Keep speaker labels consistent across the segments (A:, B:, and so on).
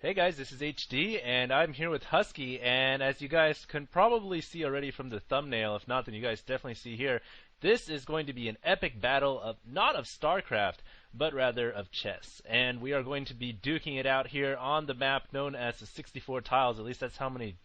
A: Hey guys, this is HD, and I'm here with Husky, and as you guys can probably see already from the thumbnail, if not then you guys definitely see here, this is going to be an epic battle of, not of StarCraft, but rather of chess. And we are going to be duking it out here on the map known as the 64 tiles, at least that's how many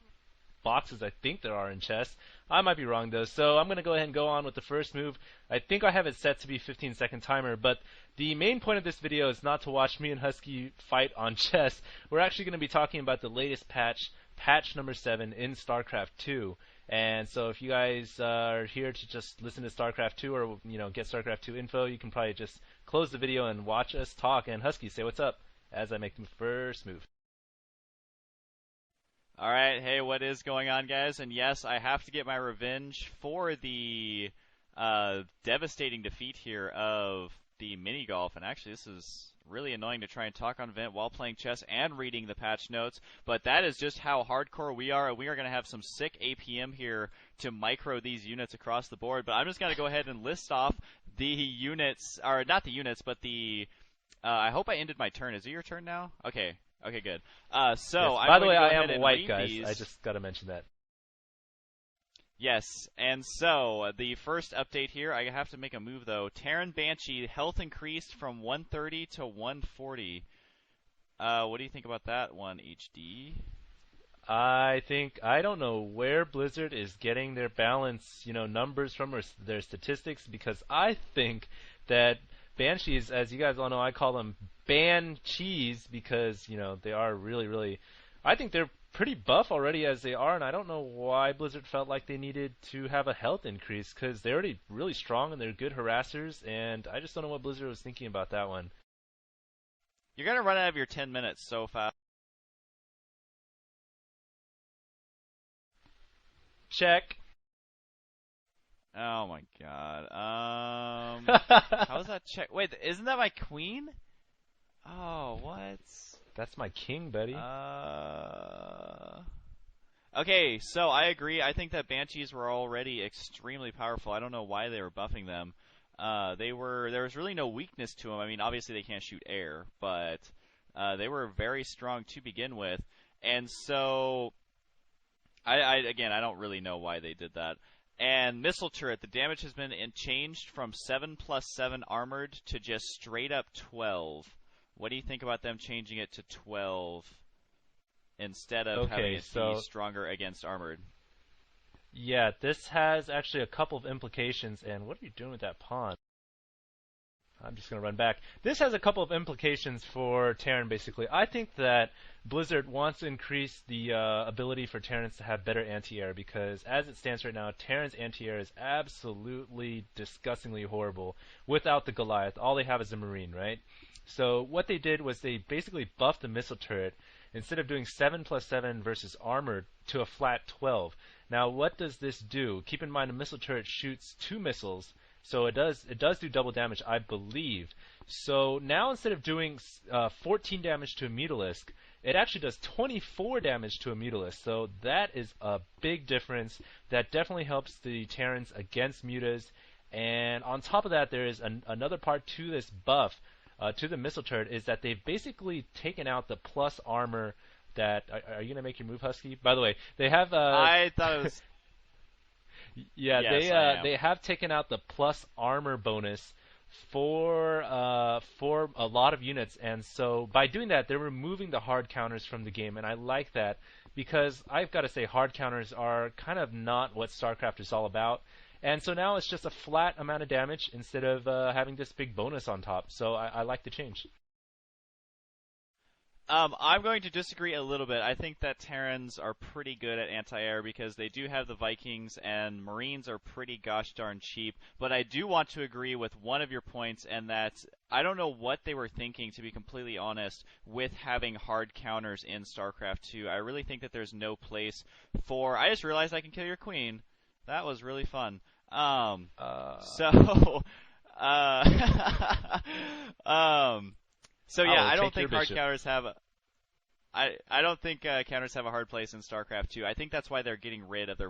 A: boxes I think there are in chess. I might be wrong though, so I'm going to go ahead and go on with the first move. I think I have it set to be 15-second timer, but the main point of this video is not to watch me and Husky fight on chess. We're actually going to be talking about the latest patch, patch number 7 in StarCraft 2. And so if you guys are here to just listen to StarCraft 2 or get StarCraft 2 info, you can probably just close the video and watch us talk. And Husky, say what's up as I make the first move.
B: Alright, hey, what is going on, guys? And yes, I have to get my revenge for the devastating defeat here of the mini golf. And actually, this is really annoying to try and talk on Vent while playing chess and reading the patch notes. But that is just how hardcore we are. We are going to have some sick APM here to micro these units across the board. But I'm just going to go ahead and list off the units, or not the units, but the... I hope I ended my turn. Is it your turn now? Okay. Okay, good. So,
A: yes.
B: I'm
A: By the way,
B: I
A: am white, guys. I just got to mention that.
B: Yes, and so, the first update here, I have to make a move, though. Terran Banshee, health increased from 130 to 140. What do you think about that one, HD?
A: I don't know where Blizzard is getting their balance, numbers from or their statistics, because I think that Banshees, as you guys all know, I call them Ban-cheese because, they are really, really... I think they're pretty buff already as they are, and I don't know why Blizzard felt like they needed to have a health increase, because they're already really strong and they're good harassers, and I just don't know what Blizzard was thinking about that one.
B: You're going to run out of your 10 minutes so fast.
A: Check.
B: Oh my god. How is that check? Wait, isn't that my queen? Oh, what?
A: That's my king, buddy.
B: Okay, so I agree. I think that Banshees were already extremely powerful. I don't know why they were buffing them. There was really no weakness to them. I mean, obviously they can't shoot air, but they were very strong to begin with. And so, again, I don't really know why they did that. And Missile Turret, the damage has been changed from 7+7 armored to just straight up 12. What do you think about them changing it to 12 instead of having it be stronger against armored?
A: Yeah, this has actually a couple of implications, and what are you doing with that pawn? I'm just going to run back. This has a couple of implications for Terran, basically. I think that Blizzard wants to increase the ability for Terrans to have better anti-air, because as it stands right now, Terran's anti-air is absolutely disgustingly horrible without the Goliath. All they have is a Marine, right? So what they did was they basically buffed the missile turret instead of doing 7+7 versus armored to a flat 12. Now what does this do? Keep in mind the missile turret shoots 2 missiles, so it does do double damage, I believe. So now instead of doing 14 damage to a Mutalisk, it actually does 24 damage to a Mutalisk. So that is a big difference. That definitely helps the Terrans against Mutas. And on top of that, there is another part to this buff, to the missile turret, is that they've basically taken out the plus armor that... Are you going to make your move, Husky? By the way, they have...
B: I thought it was...
A: Yeah,
B: yes,
A: they have taken out the plus armor bonus for a lot of units, and so by doing that, they're removing the hard counters from the game, and I like that because I've got to say hard counters are kind of not what StarCraft is all about, and so now it's just a flat amount of damage instead of having this big bonus on top. So I like the change.
B: I'm going to disagree a little bit. I think that Terrans are pretty good at anti-air because they do have the Vikings, and Marines are pretty gosh darn cheap. But I do want to agree with one of your points, and that I don't know what they were thinking, to be completely honest, with having hard counters in StarCraft 2. I really think that there's no place for... I just realized I can kill your queen. That was really fun. So yeah, I don't think hard counters have I don't think counters have a hard place in StarCraft 2. I think that's why they're getting rid of their...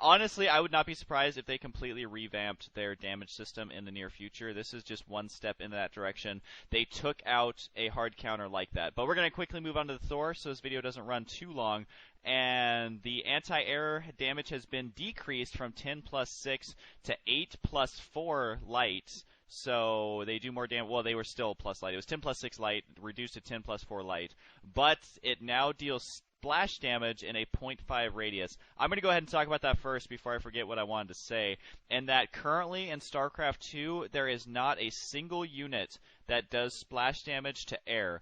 B: honestly, I would not be surprised if they completely revamped their damage system in the near future. This is just one step in that direction. They took out a hard counter like that. But we're going to quickly move on to the Thor so this video doesn't run too long. And the anti-air damage has been decreased from 10 plus 6 to 8 plus 4 light. So they do more damage. Well, they were still plus light. It was 10 plus 6 light, reduced to 10 plus 4 light. But it now deals splash damage in a 0.5 radius. I'm going to go ahead and talk about that first before I forget what I wanted to say. And that currently in StarCraft 2, there is not a single unit that does splash damage to air.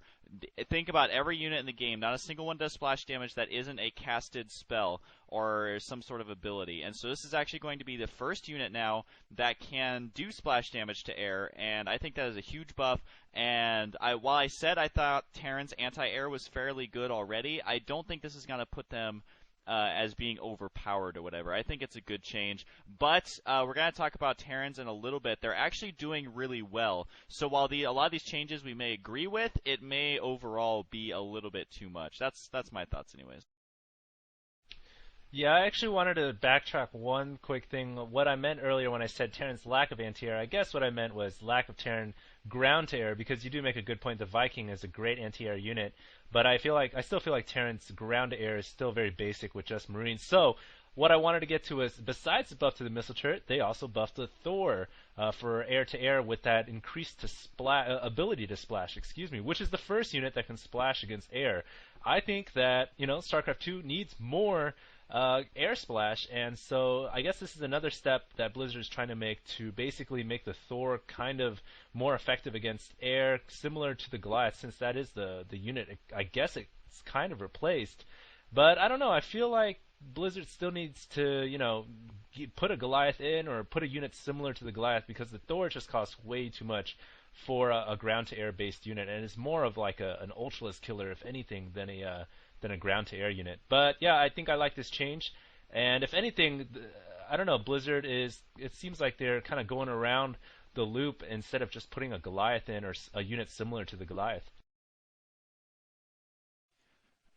B: Think about every unit in the game. Not a single one does splash damage that isn't a casted spell or some sort of ability. And so this is actually going to be the first unit now that can do splash damage to air, and I think that is a huge buff. And while I said I thought Terran's anti-air was fairly good already, I don't think this is going to put them as being overpowered or whatever. I think it's a good change. But we're going to talk about Terrans in a little bit. They're actually doing really well. So while a lot of these changes we may agree with, it may overall be a little bit too much. That's my thoughts anyways.
A: Yeah, I actually wanted to backtrack one quick thing. What I meant earlier when I said Terran's lack of anti-air, I guess what I meant was lack of Terran ground-to-air, because you do make a good point. The Viking is a great anti-air unit, but I still feel like Terran's ground-to-air is still very basic with just Marines. So what I wanted to get to is, besides the buff to the missile turret, they also buffed the Thor for air-to-air with that increased ability to splash, which is the first unit that can splash against air. I think that, StarCraft 2 needs more air splash, and so I guess this is another step that Blizzard is trying to make to basically make the Thor kind of more effective against air, similar to the Goliath, since that is the unit. I guess it's kind of replaced, but I don't know. I feel like Blizzard still needs to, put a Goliath in or put a unit similar to the Goliath, because the Thor just costs way too much for a ground-to-air based unit, and is more of like an Ultralisk killer, if anything, than a ground-to-air unit. But yeah, I think I like this change, and if anything, I don't know, Blizzard it seems like they're kind of going around the loop instead of just putting a Goliath in or a unit similar to the Goliath.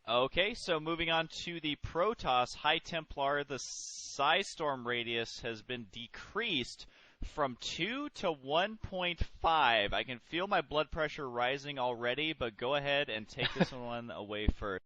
B: Okay, so moving on to the Protoss High Templar, the size storm radius has been decreased from 2 to 1.5. I can feel my blood pressure rising already, but go ahead and take this one away first.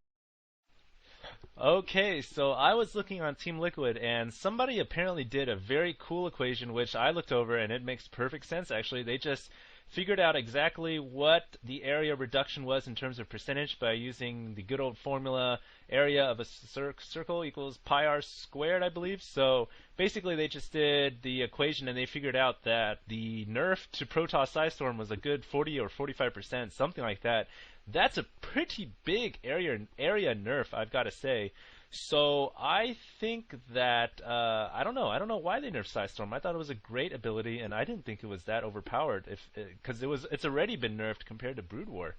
A: Okay, so I was looking on Team Liquid, and somebody apparently did a very cool equation, which I looked over, and it makes perfect sense, actually. They just figured out exactly what the area reduction was in terms of percentage by using the good old formula area of a circle equals pi r squared, I believe. So basically they just did the equation, and they figured out that the nerf to Protoss Psystorm was a good 40 or 45%, something like that. That's a pretty big area nerf, I've got to say. So I think that I don't know why they nerfed Psystorm. I thought it was a great ability, and I didn't think it was that overpowered. Because it's already been nerfed compared to Brood War.